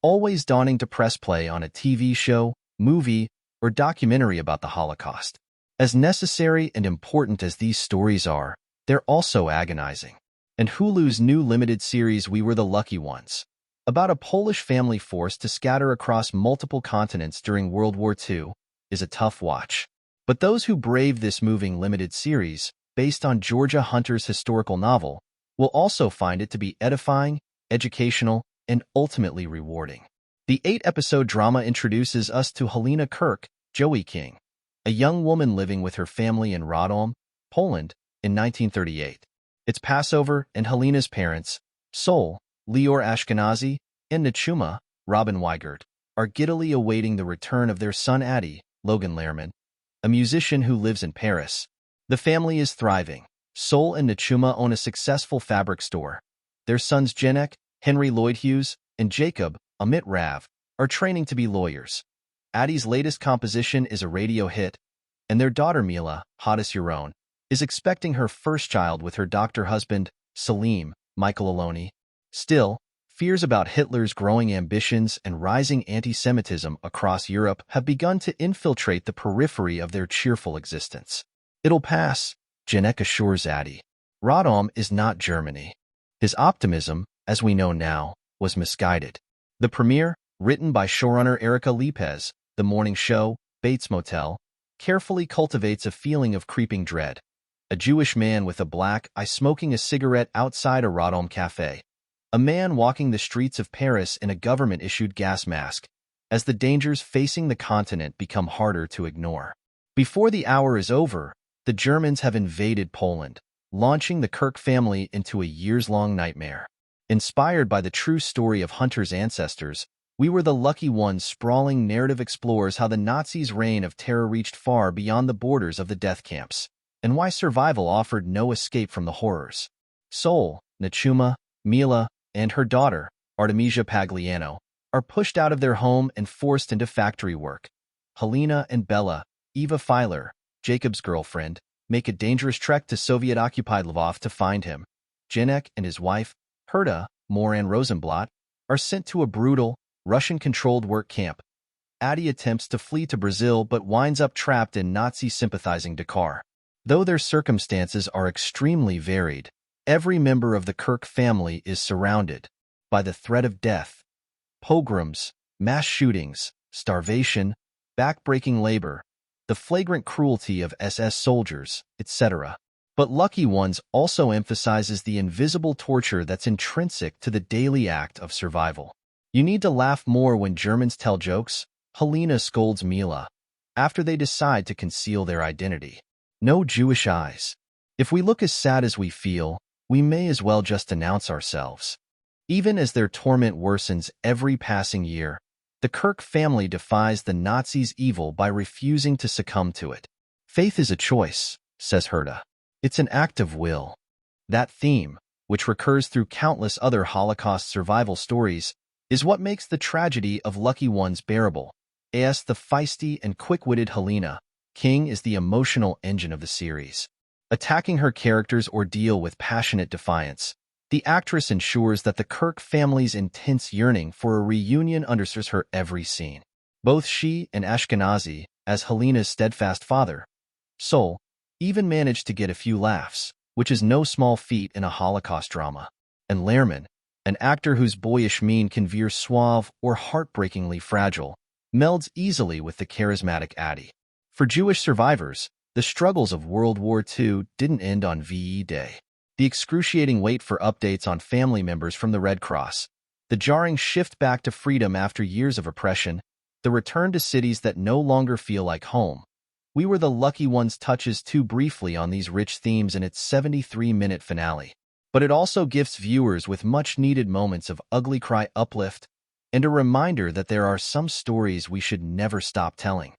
always daunting to press play on a TV show, movie, or documentary about the Holocaust. As necessary and important as these stories are, they're also agonizing. And Hulu's new limited series We Were the Lucky Ones, about a Polish family forced to scatter across multiple continents during World War II, is a tough watch. But those who brave this moving limited series, based on Georgia Hunter's historical novel, will also find it to be edifying, educational, and ultimately rewarding. The 8-episode drama introduces us to Halina Kirk, Joey King, a young woman living with her family in Radom, Poland, in 1938. It's Passover, and Halina's parents, Sol, Lior Ashkenazi, and Nachuma, Robin Weigert, are giddily awaiting the return of their son Adi, Logan Lerman, a musician who lives in Paris. The family is thriving. Sol and Nachuma own a successful fabric store. Their sons Jenek, Henry Lloyd Hughes, and Jacob, Amit Rav, are training to be lawyers. Adi's latest composition is a radio hit, and their daughter Mila, Hadis Yaron, is expecting her first child with her doctor husband, Salim, Michael Aloni. Still, fears about Hitler's growing ambitions and rising anti-Semitism across Europe have begun to infiltrate the periphery of their cheerful existence. It'll pass, Jenek assures Adi. Radom is not Germany. His optimism, as we know now, was misguided. The premiere, written by showrunner Erica Lipez, the morning show, Bates Motel, carefully cultivates a feeling of creeping dread. A Jewish man with a black eye smoking a cigarette outside a Radom cafe. A man walking the streets of Paris in a government-issued gas mask, as the dangers facing the continent become harder to ignore. Before the hour is over, the Germans have invaded Poland, launching the Kirk family into a years-long nightmare. Inspired by the true story of Hunter's ancestors, We Were the Lucky Ones' sprawling narrative explores how the Nazis' reign of terror reached far beyond the borders of the death camps, and why survival offered no escape from the horrors. Sol, Nachuma, Mila, and her daughter, Artemisia Pagliano, are pushed out of their home and forced into factory work. Halina and Bella, Eva Filer, Jacob's girlfriend, make a dangerous trek to Soviet-occupied Lvov to find him. Jenek and his wife, Herta, Moran Rosenblatt, are sent to a brutal, Russian-controlled work camp. Adi attempts to flee to Brazil but winds up trapped in Nazi-sympathizing Dakar. Though their circumstances are extremely varied, every member of the Kirk family is surrounded by the threat of death, pogroms, mass shootings, starvation, back-breaking labor, the flagrant cruelty of SS soldiers, etc. But Lucky Ones also emphasizes the invisible torture that's intrinsic to the daily act of survival. You need to laugh more when Germans tell jokes, Halina scolds Mila, after they decide to conceal their identity. No Jewish eyes. If we look as sad as we feel, we may as well just announce ourselves. Even as their torment worsens every passing year, the Kirk family defies the Nazis' evil by refusing to succumb to it. Faith is a choice, says Herta. It's an act of will. That theme, which recurs through countless other Holocaust survival stories, is what makes the tragedy of Lucky Ones bearable. As the feisty and quick-witted Halina, King is the emotional engine of the series. Attacking her character's ordeal with passionate defiance, the actress ensures that the Kirk family's intense yearning for a reunion underscores her every scene. Both she and Ashkenazi, as Halina's steadfast father, Sol, even manage to get a few laughs, which is no small feat in a Holocaust drama. And Lerman, an actor whose boyish mien can veer suave or heartbreakingly fragile, melds easily with the charismatic Adi. For Jewish survivors, the struggles of World War II didn't end on VE Day. The excruciating wait for updates on family members from the Red Cross, the jarring shift back to freedom after years of oppression, the return to cities that no longer feel like home. We Were the Lucky Ones touches too briefly on these rich themes in its 73-minute finale. But it also gifts viewers with much-needed moments of ugly cry uplift and a reminder that there are some stories we should never stop telling.